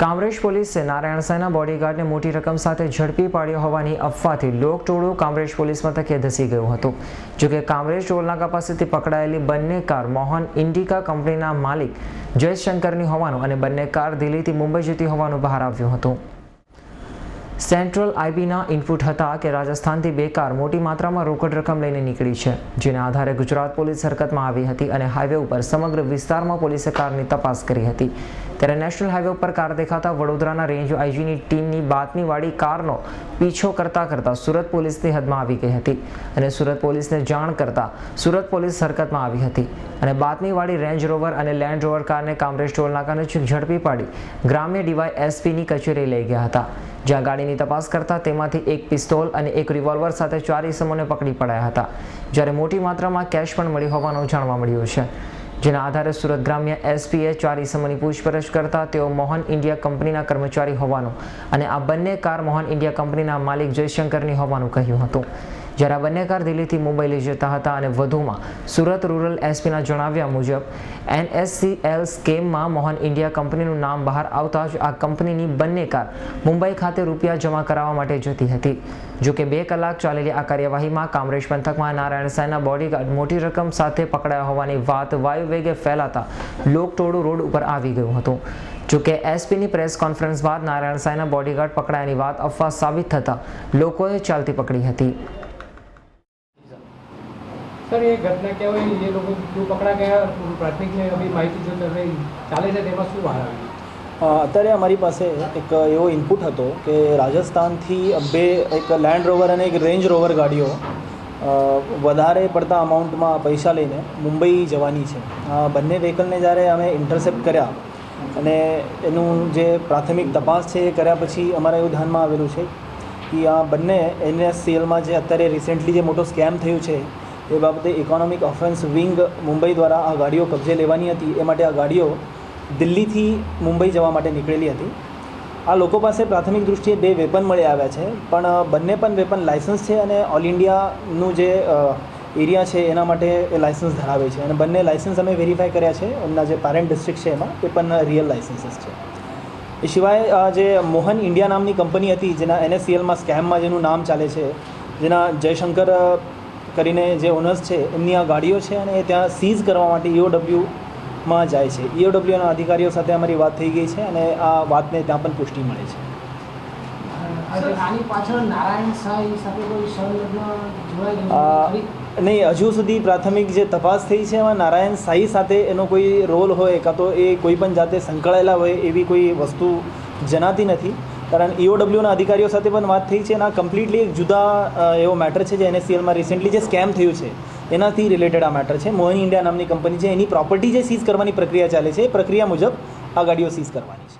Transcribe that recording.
કામરેજ પોલીસે નારાયણ સાંઈના બોડીગાર્ડને મોટી રકમ સાથે ઝડપી પાડ્યો હોવાની અફવાથી લોકટોળું કામરેજ પોલીસ મથકે ધસી ગયું હતું. જોકે કામરેજ ટોલનાકા પાસેથી પકડાયેલી બંને કાર મોહન ઇન્ડિકા કંપનીના માલિક જયશંકરની હોવાનું અને બંને કાર દિલ્હીથી મુંબઈ જતી હોવાનું બહાર આવ્યું હતું. સેન્ટ્રલ આઈબીના ઇનપુટ હતા કે રાજસ્થાનથી બે કાર મોટી માત્રામાં રોકડ રકમ લઈને નીકળી છે, જેના આધારે ગુજરાત પોલીસ હરકતમાં આવી હતી અને હાઈવે ઉપર સમગ્ર વિસ્તારમાં પોલીસે કારની તપાસ કરી હતી. ત્યારે નેશનલ હાઈવે ઉપર કાર દેખાતા વડોદરાના રેન્જ આઈજીની ટીમની બાતમીવાળી કારનો પીછો કરતા સુરત પોલીસની હદમાં આવી ગઈ હતી અને સુરત પોલીસને જાણ કરતા સુરત પોલીસ હરકતમાં આવી હતી અને બાતમીવાળી રેન્જ રોવર અને લેન્ડ રોવર કારને કામરેજ ટોલનાકા નજીક ઝડપી પાડી ગ્રામ્ય ડીવાયએસપીની કચેરી લઈ ગયા હતા, જ્યાં ગાડીની તપાસ કરતા તેમાંથી એક પિસ્તોલ અને એક રિવોલ્વર સાથે 4 ઇસમોને પકડી પડાયા હતા, જ્યારે મોટી માત્રામાં કેશ પણ મળી હોવાનું જાણવા મળ્યું છે. જેના આધારે સુરત ગ્રામ્ય એસપીએ 4 ઇસમોની પૂછપરછ કરતા તેઓ મોહન ઇન્ડિયા કંપનીના કર્મચારી હોવાનું અને આ બંને કાર મોહન ઇન્ડિયા કંપનીના માલિક જયશંકરની હોવાનું કહ્યું હતું. જ્યારે આ બંને કાર દિલ્હીથી મુંબઈ લઈ જતા હતા અને વધુમાં સુરત રૂરલ એસપીના જણાવ્યા મુજબ NSCL સ્કેમમાં મોહન ઇન્ડિયા કંપનીનું નામ બહાર આવતા જ આ કંપનીની બંને કાર મુંબઈ ખાતે રૂપિયા જમા કરાવવા માટે જતી હતી. જોકે 2 કલાક ચાલેલી આ કાર્યવાહીમાં કામરેજ પંથકમાં નારાયણ સાંઈના બોડીગાર્ડ મોટી રકમ સાથે પકડાયા હોવાની વાત વાયુવેગે ફેલાતા લોકટોળું રોડ ઉપર આવી ગયું હતું. જોકે એસપીની પ્રેસ કોન્ફરન્સ બાદ નારાયણ સાંઈના બોડીગાર્ડ પકડાયાની વાત અફવા સાબિત થતા લોકોએ ચાલતી પકડી હતી. सर ये घटना क्या हुई, ये लोग क्यों पकड़ा गया, प्राथमिक में अभी माहिती जो चाले છે તેમાં શું બહાર આવ્યું? અત્યારે અમારી પાસે એક એવો ઇનપુટ હતો કે રાજસ્થાનથી બે એક લેન્ડ રોવર અને એક રેન્જ રોવર ગાડીઓ વધારે પડતા અમાઉન્ટમાં પૈસા લઈને મુંબઈ જવાની છે. આ બંને વ્હીકલને જ્યારે અમે ઇન્ટરસેપ્ટ કર્યા અને એનું જે પ્રાથમિક તપાસ છે એ કર્યા પછી અમારા એવું ધ્યાનમાં આવેલું છે કે આ બંને NSCLમાં જે અત્યારે રિસેન્ટલી જે મોટો સ્કેમ થયું છે એ બાબતે ઇકોનોમિક ઓફેન્સ વિંગ મુંબઈ દ્વારા આ ગાડીઓ કબજે લેવાની હતી. એ માટે આ ગાડીઓ દિલ્હીથી મુંબઈ જવા માટે નીકળેલી હતી. આ લોકો પાસે પ્રાથમિક દૃષ્ટિએ 2 વેપન મળી આવ્યા છે, પણ બંને પણ વેપન લાયસન્સ છે અને ઓલ ઇન્ડિયાનું જે એરિયા છે એના માટે એ લાયસન્સ ધરાવે છે અને બંને લાયસન્સ અમે વેરીફાઈ કર્યા છે. એમના જે પેરેન્ટ ડિસ્ટ્રિક્ટ છે એમાં એ પણ રિયલ લાયસન્સીસ છે. એ સિવાય જે મોહન ઇન્ડિયા નામની કંપની હતી જેના NSCLમાં સ્કેમમાં જેનું નામ ચાલે છે, જેના જયશંકર કરીને જે ઓનર્સ છે એમની આ ગાડીઓ છે અને એ ત્યાં સીઝ કરવા માટે EOWમાં જાય છે. EOWના અધિકારીઓ સાથે અમારી વાત થઈ ગઈ છે અને આ વાતને ત્યાં પણ પુષ્ટિ મળે છે. આની પાછળ નારાયણ સાંઈ સાથે કોઈ સંલગ્ન જોડાયેલું નહીં, હજુ સુધી પ્રાથમિક જે તપાસ થઈ છે એમાં નારાયણ સાંઈ સાથે એનો કોઈ રોલ હોય કાં તો એ કોઈ પણ જાતે સંકળાયેલા હોય એવી કોઈ વસ્તુ જણાતી નથી. કારણ EOWના અધિકારીઓ સાથે પણ વાત થઈ છે અને આ કમ્પ્લીટલી એક જુદા એવો મેટર છે જે NSCLમાં રિસેન્ટલી જે સ્કેમ થયું છે એનાથી રિલેટેડ આ મેટર છે. મોહન ઇન્ડિયા નામની કંપની છે, એની પ્રોપર્ટી જે સીઝ કરવાની પ્રક્રિયા ચાલે છે એ પ્રક્રિયા મુજબ આ ગાડીઓ સીઝ કરવાની છે.